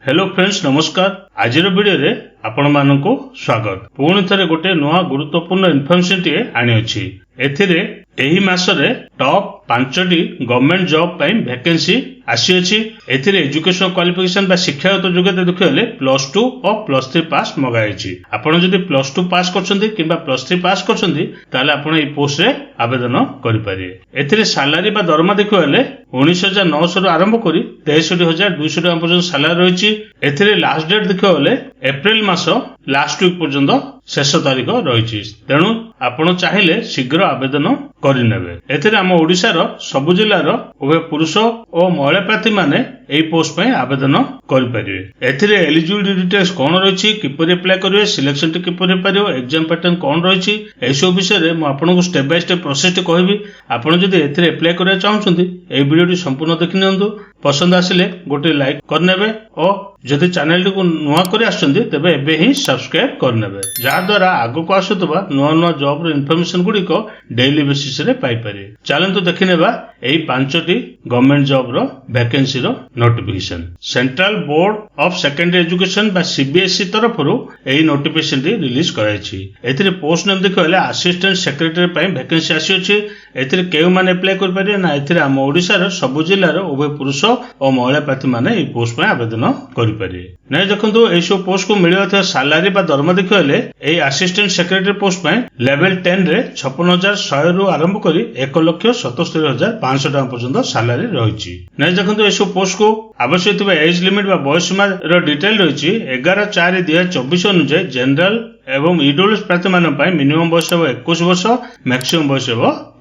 Hello friends नमस्कार। आज video रे आपण मानकु स्वागत। पुणी थे गोटे नुआ गुरुत्वपूर्ण इनफॉरमेशन टी आनी अछि। एथिरे एही मासरे टॉप 5टी गवर्नमेंट जॉब पई वैकेंसी आसी अछि। एथिरे एजुकेशन क्वालिफिकेशन बा शिक्षागत योग्यता देखिले +2 और +3 पास मगाइछि। आपण जदि +2 पास करछन्ती किबा +3 पास करछन्ती ताले आपण ए पोस्ट रे आवेदन करि पारिए। एथिरे सैलरी बा दरमा देखिले 19,900 रु आरंभ करी 63,200 टका पर्यंत सैलरी रहिछि। एथिरे लास्ट डेट देखिले एप्रिल मास लास्ट वीक पर्यंत शेष तारीख रही। तेणु आपण चाहिए शीघ्र आवेदन करनेबे। एथिरे आम ओडिशार सबु जिल्लार उभय पुरुष और महिला प्रार्थी माने एई पोस्ट पे आवेदन करिपारिबे। एथिरे एलिजिबिलिटी डिटेल्स कोन रहिछि, किपरि अप्लाई करिवे, सिलेक्शन टी किपरि पारियो, एग्जाम पैटर्न कोन रहिछि, ए सब विषय रे म आपनको स्टेप बाय स्टेप प्रोसेस टी कहबी। आपण जदि एथिरे अप्लाई करिया चाहउछन्ती ए वीडियो टी संपूर्ण देखि नियंतु। पसंद आसिले गोटे लाइक करनेबे और जदि चैनल टी को नुआ करि आछन्ती तबे एबे ही सब्सक्राइब करनेबे, जा द्वारा आगो को आसुतबा नुआ नुआ जॉब रो इन्फॉर्मेशन गुडी को डेली बेसिस रे पाई पारे। चलंतु देखिनेबा एई 5टी गवर्नमेंट जॉब रो वैकेंसी रो notification. Central board of secondary education बा सीबीएसई तरफ रो एई नोटिफिकेशन टी रिलीज कराइछि। एथिरे पोस्ट नेम देखले असिस्टेंट सेक्रेटरी पई वैकेंसी आसी अछि। एथिरे केउ माने अप्लाई कर पारे ना, एथिरे हम ओडिसा रो सब जिल्ला रो उभय पुरुष और महिला प्रार्थी माने एई पोस्ट पे आवेदन करि पारे। नै देखंतु एई सब पोस्ट को मिलियो सैलरी बा दरमा देखले एई असिस्टेंट सेक्रेटरी पोस्ट पे लेवल 10 रे 56,100 रु आरंभ करी 1,77,500 टका पर्यंत सैलरी रहिछि। नै देखंतु एई सब पोस्ट को आवश्यक थिबा एज लिमिट बा बयस सीमा रो डिटेल रहिछि। 11/4/2024 अनुसार जनरल एवं ईडब्ल्यूएस प्रार्थी मान मिनिमम बयस 21 वर्ष, मैक्सिमम बयस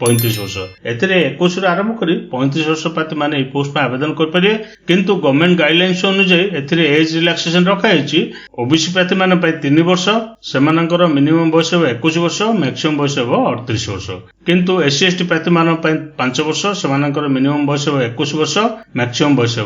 35 वर्ष। एथिरे 21 रु आरंभ करी 35 वर्ष प्रार्थी माने पोस्ट पे आवेदन कर पारे। किंतु गवर्नमेंट गाइडलाइंस अनुसार एथिरे एज रिलैक्सेशन रखा हैछि। ओबीसी प्रार्थी मान 3 वर्ष, सेमानकर मिनिमम बयस 21 वर्ष, मैक्सिमम बयस 38 वर्ष। किंतु एससी एसटी प्रार्थी मान 5 वर्ष, सेमानकर मिनिमम बयस 21 वर्ष, मैक्सिमम बयस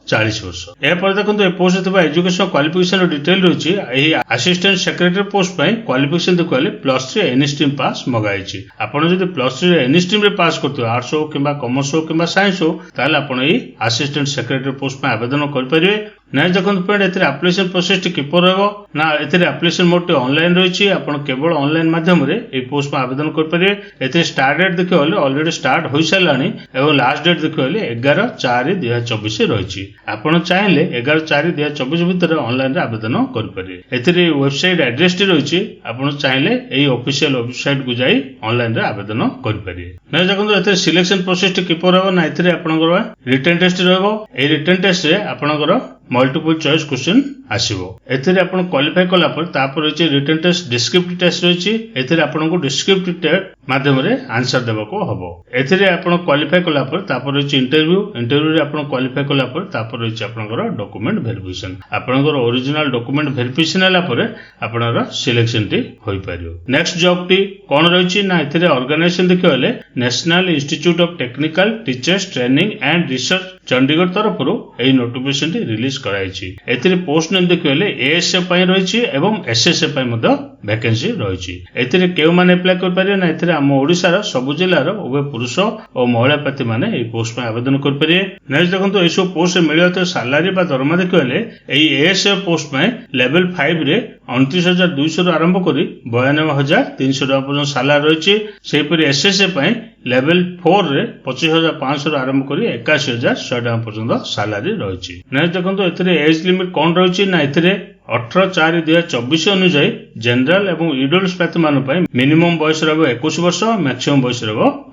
40 वर्ष। ए पर देखंतु ए पोस्ट थिबा एजुकेशन क्वालिफिकेशन डिटेल रहिछि। एही असिस्टेंट सेक्रेटरी पोस्ट पे क्वालिफिकेशन देखले +3 एनी स्ट्रीम पास मगाइछि। आपण जदि +3 एनी स्ट्रीम रे पास करथि, आर्ट्स हो किबा कॉमर्स हो किबा साइंस हो, ताले आपण एही असिस्टेंट सेक्रेटरी पोस्ट पे आवेदन कर परिबे। नै देखंतु फ्रेंड एथिरे एप्लीकेशन प्रोसेस टी किपर रहबो ना, एथिरे एप्लीकेशन मोड टी ऑनलाइन रहिछि। आपण केवल ऑनलाइन माध्यम रे ए पोस्ट पे आवेदन कर परिबे। एथिरे स्टार्ट डेट देखले ऑलरेडी स्टार्ट होई सालानी एवं लास्ट डेट देखले 11/4/2024 रहिछि। आपण चाहिले 11/4/2024 भितर ऑनलाइन रे आवेदन कर परिबे। एथिरे वेबसाइट एड्रेस टी रहिछि। आपण चाहिले एई ऑफिशियल वेबसाइट को जाई ऑनलाइन रे आवेदन कर परिबे। नै देखंतु एथिरे सिलेक्शन प्रोसेस टी किपर रहबो ना, एथिरे आपनकर रिटन टेस्ट रहबो। ए रिटन टेस्ट रे आपनकर मल्टीपल चॉइस क्वेश्चन आसीबो। एथिरे आपण क्वालिफाई कला पर तापर रहिछि रिटन टेस्ट, डिस्क्रिप्टिव टेस्ट रहिछि। एथिरे आपनको डिस्क्रिप्टिव टेस्ट माध्यम रे आंसर देबको हबो। एथिरे आपण क्वालिफाई कला पर तापर रहिछि इंटरव्यू। इंटरव्यू रे आपण क्वालिफाई कला पर तापर रहिछि आपनकर डॉक्यूमेंट वेरिफिकेशन। आपनकर ओरिजिनल डॉक्यूमेंट वेरिफिकेशन हला पर आपनकर सिलेक्शन टी होई पारियो। नेक्स्ट जॉब टी कोन रहिछि ना, एथिरे ऑर्गेनाइजेशन देखले national institute of technical teachers training and research Chandigarh तरफरु एई नोटिफिकेशन टी रिलीज कराइछि। एथिरे पोस्ट नेम देखले एएसए पई रहिछि एवं एसएसए पई मध वैकेंसी रहिछि। एथिरे केउ माने अप्लाई कर पारे ना, एथिरे हम ओडिसा सबु जिल्लार उभय पुरुष और महिला प्रार्थी माने एई पोस्ट पे आवेदन कर पारे। नेक्स्ट देखंतु एई सब पोस्ट मिलियो सैलरी बा दरमा देखले एई एएसए पोस्ट पे लेवल 5 रे 29,200 रु आरंभ करी 92,300 टका पर्यंत सैलरी रहिछि। सेहि परि एसएसए पे लेवल 4 रे 25,500 रु आरंभ करी 81,100 टका पर्यंत सैलरी रहिछि। नेक्स्ट देखंतु एथिरे एज लिमिट कोन रहिछि ना, एथिरे 18/4/2024 अनुसार जनरल एवं ईडब्ल्यूएस प्रार्थी मान मिनिमम बयस 21 वर्ष, मैक्सिमम बयस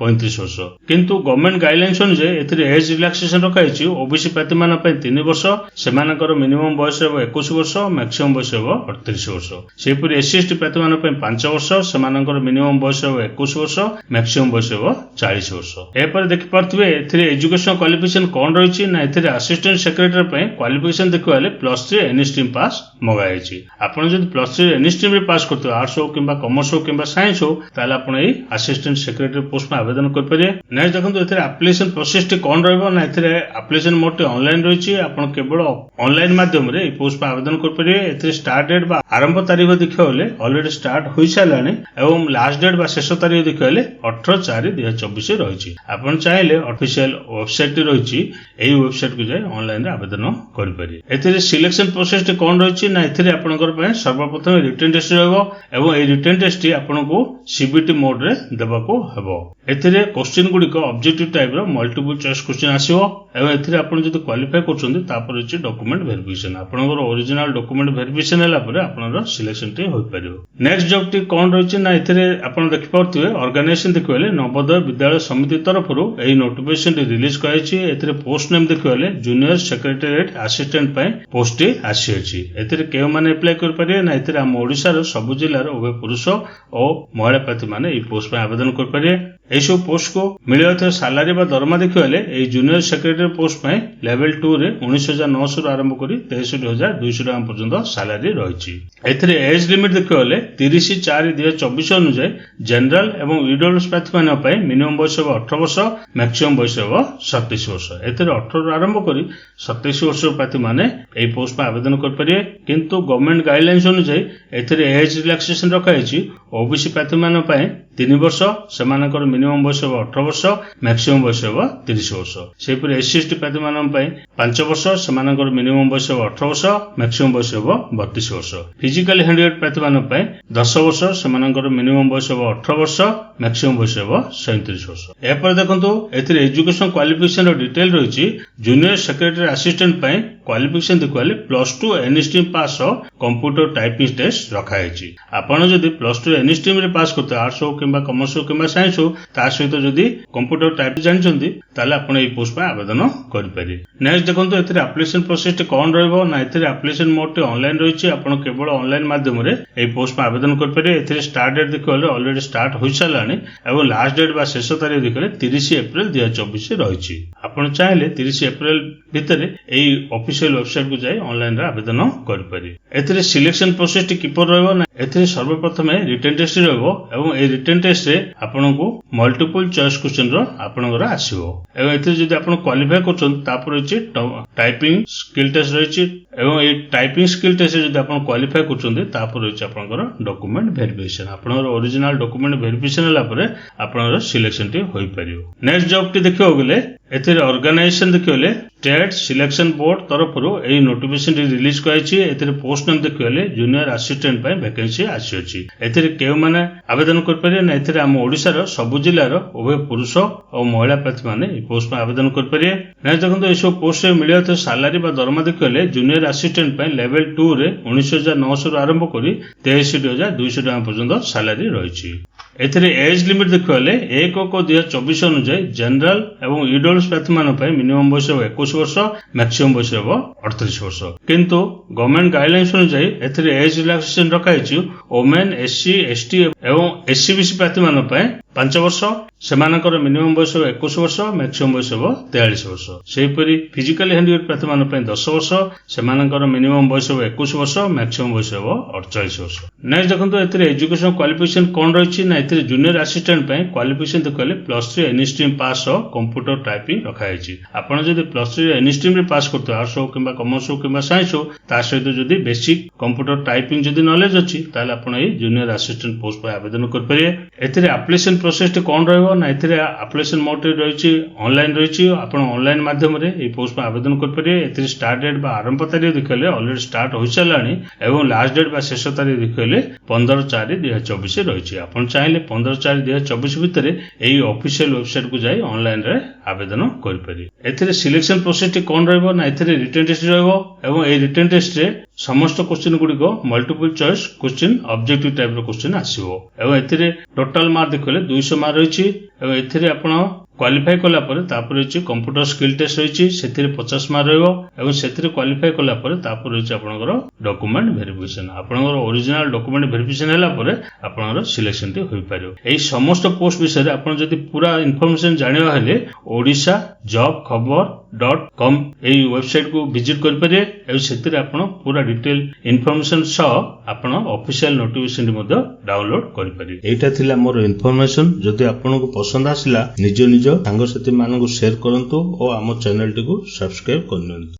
35 वर्ष। किंतु गवर्नमेंट गाइडलाइंस अनुसार एथिरे एज रिलैक्सेशन रखाइछि। ओबीसी प्रार्थी मान 3 वर्ष, सेमानकर मिनिमम बयस 21 वर्ष, मैक्सिमम बयस 38 वर्ष। सेहिपरि एससी एसटी प्रार्थी मान 5 वर्ष, सेमानकर मिनिमम बयस 21 वर्ष, मैक्सिमम बयस 40 वर्ष। ए पर देखि पारथिबे एथिरे एजुकेशन क्वालिफिकेशन कोन रहिछि ना, एथिरे असिस्टेंट सेक्रेटरी पे क्वालिफिकेशन देखले +3 एनी स्ट्रीम पास मगाइछि। आपण जदि +3 एनी स्ट्रीम स्ट्रीम रे पास करते आर्ट्स हो किंबा कॉमर्स हो किंबा साइंस हो ताले आपण एई असिस्टेंट सेक्रेटरी पोस्ट में आवेदन कर परिए। नेक्स्ट देखंतु एथरे एप्लिकेशन प्रोसेस टी कोन रहबो ना एथरे एप्लिकेशन मोड टी ऑनलाइन रहिछि आपण केवल ऑनलाइन माध्यम रे एई पोस्ट में आवेदन कर परिए। एथरे स्टार्ट डेट बा आरंभ तारीख देखिबले ऑलरेडी स्टार्ट होई सालानी एवं लास्ट डेट बा शेष तारीख देखिबले 18/4/2024 रहिछि। आपण चाहिले ऑफिशियल वेबसाइट टी रहिछि एई वेबसाइट को जाय ऑनलाइन रे आवेदन कर परिए। एथरे सिलेक्शन प्रोसेस टी कोन रहिछि ना एथरे आपनकर पय सर्वप्रथम रिटन टेस्ट रहबो एवं एई रिटन टेस्ट टी आपनको सीबीटी मोड रे देबाको हेबो। एथिरे क्वेश्चन गुडी को ऑब्जेक्टिव टाइप रो मल्टीपल चॉइस क्वेश्चन आसीबो एवं एथिरे आपण जदि क्वालिफाई करछन्ती तापर अछि डॉक्यूमेंट वेरिफिकेशन आपनकर ओरिजिनल डॉक्यूमेंट वेरिफिकेशन हला परे आपनर सिलेक्शन टी होई परिबो। नेक्स्ट जॉब टी कोन रहिछि ना एथिरे आपण देखि पाउथिबे ऑर्गेनाइजेशन देखिबले नवोदय विद्यालय समिति तरफरु एई नोटिफिकेशन टी रिलीज कराइछि। एथिरे पोस्ट नेम देखिबले जूनियर सेक्रेटरीएट असिस्टेंट पय पोस्ट टी आसी अछि। एथिरे केउ माने अप्लाई कर परिए ना एथिरे हम ओडिसा रो सब जिल्ला रो उभय पुरुष और महिला प्रार्थी माने एई पोस्ट में आवेदन कर परिए। एई सब पोस्ट को मिलियो सैलरी बा दरमा देखिबले एई जूनियर सेक्रेटरी पोस्ट में लेवल 2 रे 19,900 रु आरंभ करी 63,200 टका पर्यंत सैलरी रहिछि। एथिरे एज लिमिट देखिबले 30/4/2024 अनुसार जनरल एवं ईडब्ल्यूएस प्रार्थी माने पय मिनिमम बयस 18 वर्ष मैक्सिमम बयस 37 वर्ष। एथिरे 18 रु आरंभ करी 27 वर्ष प्रार्थी माने एई पोस्ट में आवेदन कर परिए। किंतु गवर्नमेंट गाइडलाइंस अनुसार एथिरे एज रिलैक्सेशन रखाइछि। ओबीसी प्रार्थी माने पय 3 वर्ष सेमानकर मिनिमम बयस 18 वर्ष मैक्सिमम बयस 30 वर्ष। सेपर एससी एसटी प्रार्थी मानन पय 5 वर्ष सेमानकर मिनिमम बयस 18 वर्ष मैक्सिमम बयस 32 वर्ष। फिजिकली हैंडिक्याप्ड प्रार्थी मानन पय 10 वर्ष सेमानकर मिनिमम बयस 18 वर्ष मैक्सिमम बयस 37 वर्ष। एपर देखंतु एथिरे एजुकेशन क्वालिफिकेशन रो डिटेल रहिछि। जूनियर सेक्रेटरी असिस्टेंट पय क्वालिफिकेशन देखिबले +2 एनी स्ट्रीम पास कंप्यूटर टाइपिंग टेस्ट रखाइछि। आपण जदि +2 एनी स्ट्रीम रे पास करते आर्ट्स हो किंबा कॉमर्स हो किंबा साइंस हो ता सहित जदि कंप्यूटर टाइप जानछन्ती ताले आपण एई पोस्ट पे आवेदन करि पारि। नेक्स्ट देखंतु एथिरे एप्लिकेशन प्रोसेस टी कोन रहबो ना एथिरे एप्लिकेशन मोड टी ऑनलाइन रहिछि। आपण केवल ऑनलाइन माध्यम रे एई पोस्ट पे आवेदन करि पारि। एथिरे स्टार्ट डेट देखिबले ऑलरेडी स्टार्ट होई सालानी एवं लास्ट डेट बा शेष तारीख देखिबले 30 एप्रिल 2024 रहिछि। आपण चाहिले 30 एप्रिल भितरे एई ऑफिशियल वेबसाइट को जाय ऑनलाइन रे आवेदन करि पारि। एथिरे सिलेक्शन प्रोसेस टी किपर रहबो ना एथिरे सर्वप्रथम रिटन टेस्ट रहबो एवं ए रिटन टेस्ट रे आपनको मल्टीपल चॉइस क्वेश्चन रो आपनकर आसीबो एवं एथिरे जदि आपण क्वालिफाई करछन तापर अछि टाइपिंग स्किल टेस्ट रहिछि एवं ए टाइपिंग स्किल टेस्ट जदि आपण क्वालिफाई करछन तापर अछि आपनकर डॉक्यूमेंट वेरिफिकेशन आपनकर ओरिजिनल डॉक्यूमेंट वेरिफिकेशन हला परे आपनकर सिलेक्शन टी होई परियो। नेक्स्ट जॉब टी देखियो गेले एथिरे ऑर्गेनाइजेशन देखियोले स्टेट सिलेक्शन बोर्ड तरफरु एई नोटिफिकेशन रिलीज कराइछि। एथिरे पोस्ट नेम देखियोले जूनियर असिस्टेंट पय वैकेंसी आसी अछि। एथिरे केउ माने आवेदन कर परिए ना एथिरे हम ओडिसा रो सब जिल्ला रो उभय पुरुष और महिला प्रार्थी माने ए पोस्ट में आवेदन कर परिए। नेक्स्ट देखंतु एसो पोस्ट रे मिलियो सैलरी बा दरमा देखियोले जूनियर असिस्टेंट पय लेवल 2 रे 19,900 रु आरंभ करी 63,200 टका पर्यंत सैलरी रहिछि। एथिरे एज लिमिट देखियोले 1/2024 अनुसार जनरल एवं ईडब्ल्यूएस प्रार्थी मान पय मिनिमम बयस 21 वर्ष मैक्सिमम बयस 38 वर्ष। किंतु गवर्नमेंट गाइडलाइंस अनुसार एथिरे एज रिलैक्सेशन रखाइछि। ओमेन एससी एसटी एवं एससीबीसी प्रार्थी मान पय 5 वर्ष सेमानकर मिनिमम बयस 21 वर्ष मैक्सिमम बयस 43 वर्ष। सेहिपरि फिजिकली हैंडिक्याप्ड प्रार्थी मान पय 10 वर्ष सेमानकर मिनिमम बयस 21 वर्ष मैक्सिमम बयस 48 वर्ष। नेक्स्ट देखंतु एथिरे एजुकेशन क्वालिफिकेशन कोन रहिछि ना एथिरे जूनियर असिस्टेंट पय क्वालिफिकेशन देखले +3 एनी स्ट्रीम पास कंप्यूटर टाइपिंग रखाइछि। आपण जदि +3 एनी स्ट्रीम रे पास करते आर्ट्स हो किंबा कॉमर्स हो किंबा साइंस हो ता सहित जदि बेसिक कंप्यूटर टाइपिंग जदि नॉलेज अछि ताले आपण ए जूनियर असिस्टेंट पोस्ट पे आवेदन कर परिए। एथिरे एप्लिकेशन प्रोसेस टी कोन रहबो ना एथिरे एप्लिकेशन मोड रे रहिछि ऑनलाइन रहिछि। आपण ऑनलाइन माध्यम रे ए पोस्ट पे आवेदन कर परिए। एथिरे स्टार्ट डेट बा आरंभ तारीख देखले ऑलरेडी स्टार्ट होई सालानी एवं लास्ट डेट बा शेष तारीख देखले 15/4/2024 रहिछि। आपण चाहिले 15/4/2024 भितरे एई ऑफिशियल वेबसाइट को जाई ऑनलाइन रे आवेदन कर परिए। एथिरे सिलेक्शन प्रोसेस टी कोन रहबो ना एथिरे रिटन टेस्ट रहबो एवं ए रिटन टेस्ट रे समस्त क्वेश्चन गुडी को multiple choice question objective type रो क्वेश्चन आसीबो एवं एथिरे टोटल मार्क देखले 200 मार्क रहिछि एवं एथिरे आपण क्वालिफाई कला परे तापर अछि कंप्यूटर स्किल टेस्ट रहिछि सेथिरे 50 मार्क रहबो एवं सेथिरे क्वालिफाई कला परे तापर अछि आपनकर डॉक्यूमेंट वेरिफिकेशन आपनकर ओरिजिनल डॉक्यूमेंट वेरिफिकेशन हला परे आपनकर सिलेक्शन टी होई पारियो। एई समस्त पोस्ट विषय रे आपण जदि पूरा इन्फॉर्मेशन जानिबा हेले ओडिसा जॉब खबर job.com এই ওয়েবসাইট को विजिट करिपारे ए सेतिर आपण पूरा डिटेल इन्फॉर्मेशन सह आपण ऑफिशियल नोटिफिकेशन मध्ये डाउनलोड करिपारे। एटा थिला मोर इन्फॉर्मेशन। जदि आपनको पसंद आसिला निज निज सांग साथी मानक शेयर करंतु और आम चैनल टी को सब्सक्राइब करनियंतु।